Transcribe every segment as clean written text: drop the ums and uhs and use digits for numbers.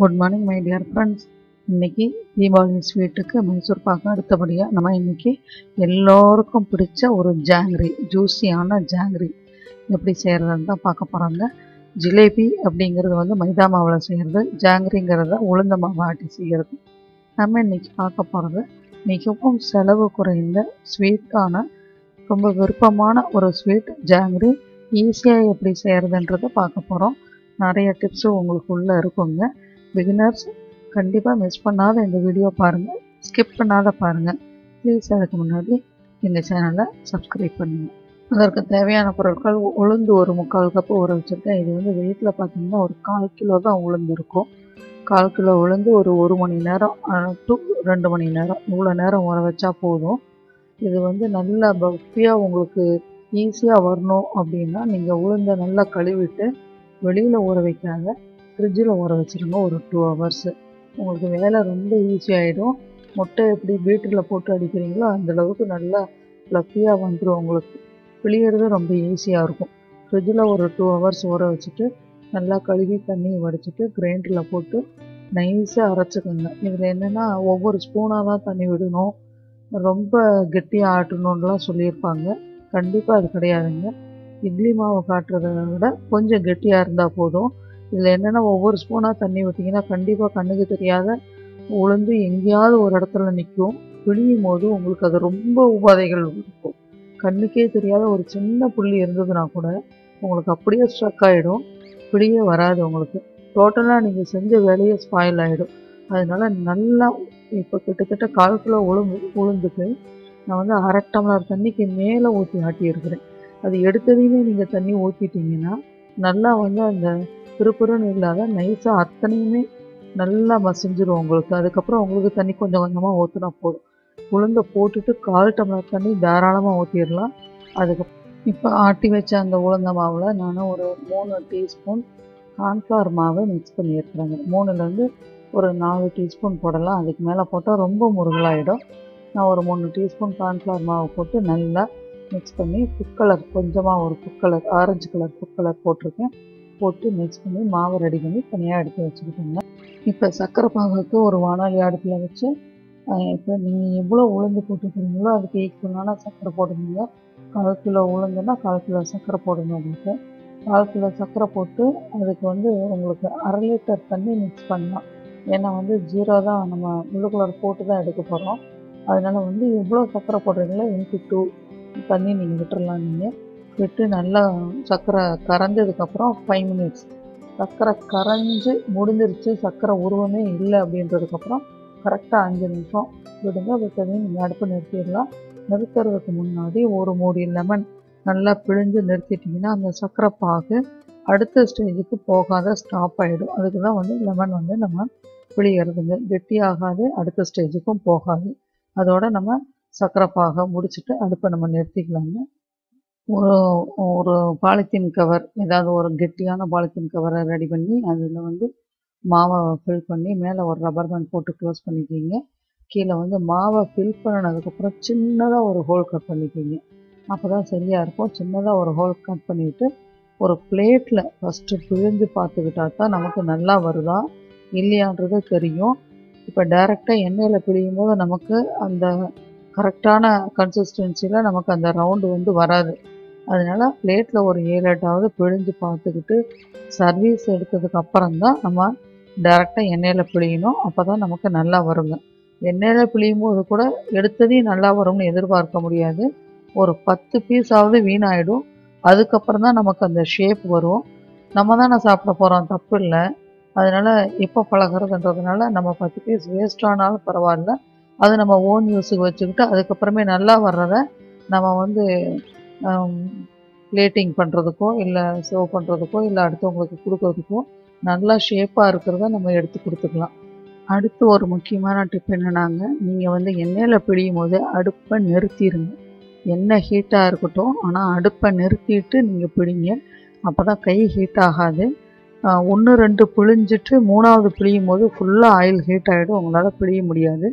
Good morning my dear friends. இன்றைக்கி தீபாவளி ஸ்வீட்டுக்கு மைசூர் பாக்கு அடுத்தபடியாக நம்ம இன்றைக்கி எல்லோருக்கும் பிடிச்ச ஒரு ஜாங்கிரி, ஜூஸியான ஜாங்கிரி எப்படி செய்கிறதுன்னு தான் பார்க்க போகிறாங்க. ஜிலேபி அப்படிங்கிறது வந்து மைதா மாவில் செய்கிறது, ஜாங்கிரிங்கிறத உளுந்த மாவை ஆட்டி செய்கிறது. நம்ம இன்றைக்கி பார்க்க போகிறது மிகவும் செலவு குறைந்த ஸ்வீட்டான ரொம்ப விருப்பமான ஒரு ஸ்வீட் ஜாங்கிரி. ஈஸியாக எப்படி செய்கிறதுன்றதை பார்க்க போகிறோம். நிறைய டிப்ஸும் உங்களுக்கு உள்ளே இருக்குங்க. பிகினர்ஸ் கண்டிப்பாக மிஸ் பண்ணாத இந்த வீடியோ பாருங்கள், ஸ்கிப் பண்ணாத பாருங்கள். ப்ளீஸ் அதுக்கு முன்னாடி எங்கள் சேனலை சப்ஸ்கிரைப் பண்ணுங்கள். அதற்கு தேவையான பொருட்கள்: உளுந்து ஒரு 3/4 கப்பு ஊற வச்சுருக்கேன். இது வந்து வெயிட்டில் பார்த்தீங்கன்னா ஒரு 1/4 கிலோ தான் உளுந்து இருக்கும். 1/4 கிலோ உளுந்து ஒரு 1 மணி நேரம் டு 2 மணி நேரம் இவ்வளோ நேரம் ஊற வச்சா போதும். இது வந்து நல்லா பஃபியாக உங்களுக்கு ஈஸியாக வரணும் அப்படின்னா நீங்கள் உளுந்தை நல்லா கழுவிட்டு வெளியில் ஊற வைக்காத ஃப்ரிட்ஜில் ஊற வச்சுருங்க ஒரு 2 ஹவர்ஸு. உங்களுக்கு வேலை ரொம்ப ஈஸியாகிடும். முட்டை எப்படி பீட்டரில் போட்டு அடிக்கிறீங்களோ அந்தளவுக்கு நல்லா ஃப்ளஃபியாக வந்துடும். உங்களுக்கு பிழியறது ரொம்ப ஈஸியாக இருக்கும். ஃப்ரிட்ஜில் ஒரு 2 ஹவர்ஸ் ஊற வச்சுட்டு நல்லா கழுவி தண்ணி வடிச்சிட்டு கிரைண்டரில் போட்டு நைஸாக அரைச்சிக்கோங்க. இதில் என்னென்னா ஒவ்வொரு ஸ்பூனாக தான் தண்ணி விடணும், ரொம்ப கெட்டியாக ஆட்டணுன்னெலாம் சொல்லியிருப்பாங்க. கண்டிப்பாக அது கிடையாதுங்க. இட்லி மாவு காட்டுறதை விட கொஞ்சம் கெட்டியாக இருந்தால் போதும். இதில் என்னென்னா ஒவ்வொரு ஸ்பூனாக தண்ணி விட்டிங்கன்னா கண்டிப்பாக கண்ணுக்கு தெரியாத உளுந்து எங்கேயாவது ஒரு இடத்துல நிற்கும். பிழியும் போது உங்களுக்கு அது ரொம்ப உபாதைகள் இருக்கும். கண்ணுக்கே தெரியாத ஒரு சின்ன புள்ளி இருந்ததுன்னா கூட உங்களுக்கு அப்படியே ஸ்ட்ரக் ஆகிடும், பிழிய வராது. உங்களுக்கு டோட்டலாக நீங்கள் செஞ்ச வேலையே ஸ்பாயில் ஆகிடும். அதனால் நல்லா இப்போ கிட்டத்தட்ட 1/4 கிலோ உளுந்துக்கு நான் வந்து 1/2 டம்ளர் தண்ணிக்கு மேலே ஊற்றி ஆட்டியிருக்கிறேன். அது எடுத்ததையுமே நீங்கள் தண்ணி ஊற்றிட்டிங்கன்னா நல்லா வந்து அந்த பிறுபிறுன்னு இல்லாத நைஸாக அத்தனையுமே நல்லா மசிஞ்சிடும் உங்களுக்கு. அதுக்கப்புறம் உங்களுக்கு தண்ணி கொஞ்சம் கொஞ்சமாக ஊற்றினா போதும். உளுந்தை போட்டுட்டு 1/4 டம்ளர் தண்ணி தாராளமாக ஊற்றிடலாம். அதுக்கப்புறம் இப்போ ஆட்டி வச்ச அந்த உளுந்த மாவில் நான் ஒரு 3 டீஸ்பூன் கார்ன்ஃப்ளவர் மாவை மிக்ஸ் பண்ணியிருக்கிறேங்க. 3லேருந்து ஒரு 4 டீஸ்பூன் போடலாம். அதுக்கு மேலே போட்டால் ரொம்ப முருகலாகிடும். நான் ஒரு 3 டீஸ்பூன் கார்ன்ஃப்ளவர் மாவை போட்டு நல்லா மிக்ஸ் பண்ணி ஃபுட் கலர் கொஞ்சமாக ஒரு food colour orange colour food colour போட்டிருக்கேன். போட்டு மிக்ஸ் பண்ணி மாவை ரெடி பண்ணி தனியாக எடுத்து வச்சுக்கிட்டோங்க. இப்போ சர்க்கரை பாகுக்கு ஒரு வாணலி அடுப்பில் வச்சு இப்போ நீங்கள் எவ்வளோ உளுந்து போட்டுக்கிறீங்களோ அதுக்கு ஈக்குவலான சர்க்கரை போடுவீங்க. 1/4 கிலோ உளுந்துன்னா 1/4 கிலோ சர்க்கரை போடணும். உங்களுக்கு 1/4 கிலோ சர்க்கரை போட்டு அதுக்கு வந்து உங்களுக்கு 1/2 லிட்டர் தண்ணி மிக்ஸ் பண்ணலாம். ஏன்னா வந்து 0 தான் நம்ம உள்ளுக்குள்ளே போட்டு தான் எடுக்க போகிறோம். அதனால் வந்து எவ்வளோ சர்க்கரை போடுறீங்களோ இன்ட்டு 2 தண்ணி நீங்கள் விட்டுறலாம். நீங்கள் விட்டு நல்லா சர்க்கரை கரைஞ்சதுக்கப்புறம் 5 மினிட்ஸ் சர்க்கரை கரைஞ்சி முடிஞ்சிருச்சு, சர்க்கரை உருவமே இல்லை அப்படின்றதுக்கப்புறம் கரெக்டாக 5 நிமிஷம் விடுங்க. விட்டதையும் நீங்கள் அடுப்பு நிறுத்திடலாம். நிறுத்துறதுக்கு முன்னாடி ஒரு மூடி லெமன் நல்லா பிழிஞ்சு நிறுத்திட்டிங்கன்னா அந்த சர்க்கரை பாகு அடுத்த ஸ்டேஜுக்கு போகாத ஸ்டாப் ஆகிடும். அதுக்கு தான் வந்து லெமன் வந்து நம்ம பிழியறதுங்க. கெட்டியாகாது, அடுத்த ஸ்டேஜுக்கும் போகாது. அதோடு நம்ம சர்க்கரை பாகை முடிச்சுட்டு அடுப்பை நம்ம நிறுத்திக்கலாங்க. ஒரு பாலித்தீன் கவர், ஏதாவது ஒரு கெட்டியான பாலித்தீன் கவரை ரெடி பண்ணி அதில் வந்து மாவை ஃபில் பண்ணி மேலே ஒரு ரப்பர் பேண்ட் போட்டு க்ளோஸ் பண்ணிக்கிங்க. கீழே வந்து மாவை ஃபில் பண்ணினதுக்கப்புறம் சின்னதாக ஒரு ஹோல் கட் பண்ணிக்கிங்க. அப்போ தான் சரியாக இருக்கும். சின்னதாக ஒரு ஹோல் கட் பண்ணிவிட்டு ஒரு பிளேட்டில் ஃபஸ்ட்டு பிழிஞ்சு பார்த்துக்கிட்டா தான் நமக்கு நல்லா வருதா இல்லையான்றது தெரியும். இப்போ டைரெக்டாக எண்ணெயில் பிழியும் போது நமக்கு அந்த கரெக்டான கன்சிஸ்டன்சியில் நமக்கு அந்த ரவுண்டு வந்து வராது. அதனால் பிளேட்டில் ஒரு 7-8 பிழிஞ்சு பார்த்துக்கிட்டு சர்வீஸ் எடுத்ததுக்கு அப்புறம் தான் நம்ம டைரெக்டாக எண்ணெயில் பிழியணும். அப்போ தான் நமக்கு நல்லா வருங்க. எண்ணெயில் பிழியும் போது கூட எடுத்ததையும் நல்லா வரும்னு எதிர்பார்க்க முடியாது. ஒரு 10 பீஸாவது வீணாயிடும். அதுக்கப்புறம் தான் நமக்கு அந்த ஷேப் வரும். நம்ம தானே சாப்பிட போகிறோம், தப்பு இல்லை. அதனால் எப்போ பழகிறதுன்றதுனால நம்ம 10 பீஸ் வேஸ்ட் ஆனாலும் பரவாயில்ல, அது நம்ம ஓன் யூஸுக்கு வச்சுக்கிட்டு அதுக்கப்புறமே நல்லா வர்றதை நம்ம வந்து பிளேட்டிங் பண்ணுறதுக்கோ இல்லை சர்வ் பண்ணுறதுக்கோ இல்லை அடுத்தவங்களுக்கு கொடுக்கறதுக்கோ நல்லா ஷேப்பாக இருக்கிறத நம்ம எடுத்து கொடுத்துக்கலாம். அடுத்து ஒரு முக்கியமான டிப் என்னன்னாங்க, நீங்கள் வந்து எண்ணெயில் பிழியும் போது அடுப்பை நிறுத்திடுங்க. எண்ணெய் ஹீட்டாக இருக்கட்டும், ஆனால் அடுப்பை நிறுத்திட்டு நீங்கள் பிழிங்க. அப்போ தான் கை ஹீட் ஆகாது. 1-2 பிழிஞ்சிட்டு 3வது பிழியும் போது ஃபுல்லாக ஆயில் ஹீட் ஆகிடும், உங்களால் பிழிய முடியாது.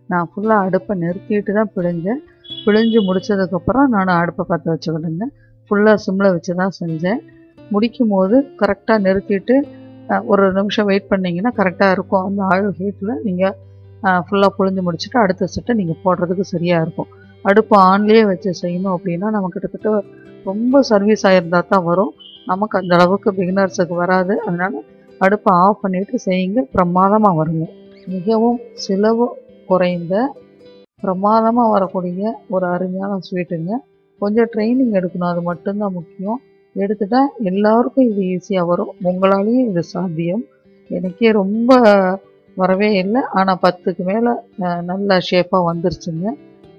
நான் ஃபுல்லாக அடுப்பை நிறுத்திட்டு தான் பிழிஞ்சேன். பிழிஞ்சு முடித்ததுக்கப்புறம் நான் அடுப்பை பற்ற வச்சுக்கிட்டேங்க. ஃபுல்லாக சிம்மில் வச்சு தான் செஞ்சேன். முடிக்கும் போது கரெக்டாக நிறுத்திட்டு ஒரு நிமிஷம் வெயிட் பண்ணிங்கன்னா கரெக்டாக இருக்கும். அந்த ஆயில் ஹீட்டில் நீங்கள் ஃபுல்லாக புழிஞ்சு முடிச்சுட்டு அடுத்த செட்டை நீங்கள் போடுறதுக்கு சரியாக இருக்கும். அடுப்பு ஆன்லேயே வச்சு செய்யணும் அப்படின்னா நம்ம கிட்டத்தட்ட ரொம்ப சர்வீஸ் ஆகிருந்தால் தான் வரும். நமக்கு அந்த அளவுக்கு பிகினர்ஸுக்கு வராது. அதனால் அடுப்பை ஆஃப் பண்ணிவிட்டு செய்யுங்க, பிரமாதமாக வருங்க. மிகவும் செலவு குறைந்த பிரமாதமாக வரக்கூடிய ஒரு அருமையான ஸ்வீட்டுங்க. கொஞ்சம் ட்ரைனிங் எடுக்கணும், அது மட்டும்தான் முக்கியம். எடுத்துட்டா எல்லாருக்கும் இது ஈஸியாக வரும். உங்களாலேயும் இது சாத்தியம். எனக்கே ரொம்ப வரவே இல்லை, ஆனால் 10க்கு மேலே நல்ல ஷேப்பாக வந்துருச்சுங்க.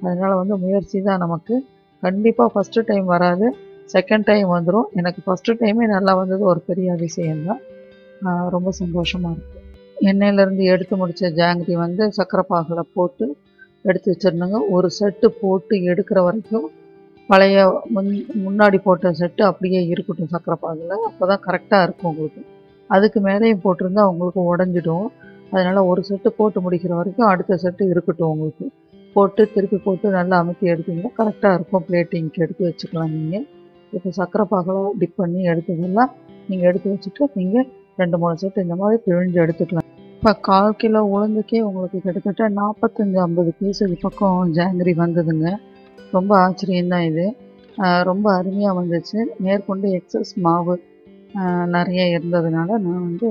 அதனால் வந்து முயற்சி தான் நமக்கு. கண்டிப்பாக ஃபஸ்ட்டு டைம் வராது, செகண்ட் டைம் வந்துடும். எனக்கு ஃபஸ்ட்டு டைமே நல்லா வந்தது ஒரு பெரிய அதிசயம்தான். ரொம்ப சந்தோஷமாக இருக்குது. எண்ணெயிலேருந்து எடுத்து முடித்த ஜாங்கிரி வந்து சர்க்கரை பாகில் போட்டு எடுத்து வச்சிடணுங்க. ஒரு செட்டு போட்டு எடுக்கிற வரைக்கும் பழைய முன்னாடி போட்ட செட்டு அப்படியே இருக்கட்டும் சர்க்கரை பாகில். அப்போ தான் கரெக்டாக இருக்கும் உங்களுக்கு. அதுக்கு மேலேயும் போட்டிருந்தா உங்களுக்கு உடஞ்சிடும். அதனால் ஒரு செட்டு போட்டு முடிக்கிற வரைக்கும் அடுத்த செட்டு இருக்கட்டும் உங்களுக்கு. போட்டு திருப்பி போட்டு நல்லா அமுத்தி எடுத்திங்கன்னா கரெக்டாக இருக்கும். பிளேட்டிங்க்கு எடுத்து வச்சுக்கலாம் நீங்கள். இப்போ சர்க்கரை பாகில் டிப் பண்ணி எடுத்ததெல்லாம் நீங்கள் எடுத்து வச்சுட்டு நீங்கள் 2-3 செட்டு இந்த மாதிரி பிழிஞ்சு எடுத்துக்கலாம். இப்போ 1/4 கிலோ உளுந்துக்கே உங்களுக்கு கிட்டத்தட்ட 45-50 பீஸ் இது பக்கம் ஜாங்கிரி வந்ததுங்க. ரொம்ப ஆச்சரியம்தான் இது. ரொம்ப அருமையாக வந்துச்சு. மேற்கொண்டு எக்ஸஸ் மாவு நிறைய இருந்ததுனால நான் வந்து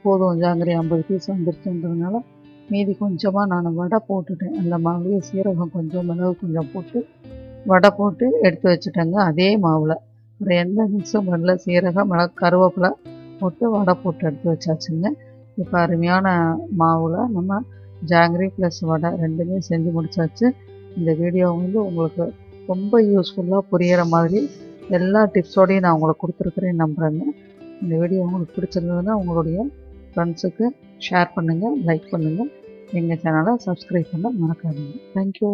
போதும் ஜாங்கிரி 50 பீஸ் வந்துருச்சுன்றதுனால மீதி கொஞ்சமாக நான் வடை போட்டுட்டேன். அந்த மாவுலேயே சீரகம் கொஞ்சம், மிளகு கொஞ்சம் போட்டு வடை போட்டு எடுத்து வச்சுட்டேங்க. அதே மாவில் வேறு எந்த மிக்ஸும் பண்ணல. சீரகம், மிளகு, கருவேப்பிலை போட்டு வடை போட்டு எடுத்து வச்சாச்சுங்க. இப்போ அருமையான மாவில் நம்ம ஜாங்கிரி ப்ளஸ் வடை 2மே செஞ்சு முடிச்சாச்சு. இந்த வீடியோ வந்து உங்களுக்கு ரொம்ப யூஸ்ஃபுல்லாக புரிகிற மாதிரி எல்லா டிப்ஸோடையும் நான் உங்களுக்கு கொடுத்துருக்குறேன்னு நம்புகிறேங்க. இந்த வீடியோ உங்களுக்கு பிடிச்சிருந்ததுன்னா உங்களுடைய ஃப்ரெண்ட்ஸுக்கு ஷேர் பண்ணுங்கள், லைக் பண்ணுங்கள். எங்கள் சேனலை சப்ஸ்கிரைப் பண்ண மறக்காதீங்க. தேங்க்யூ.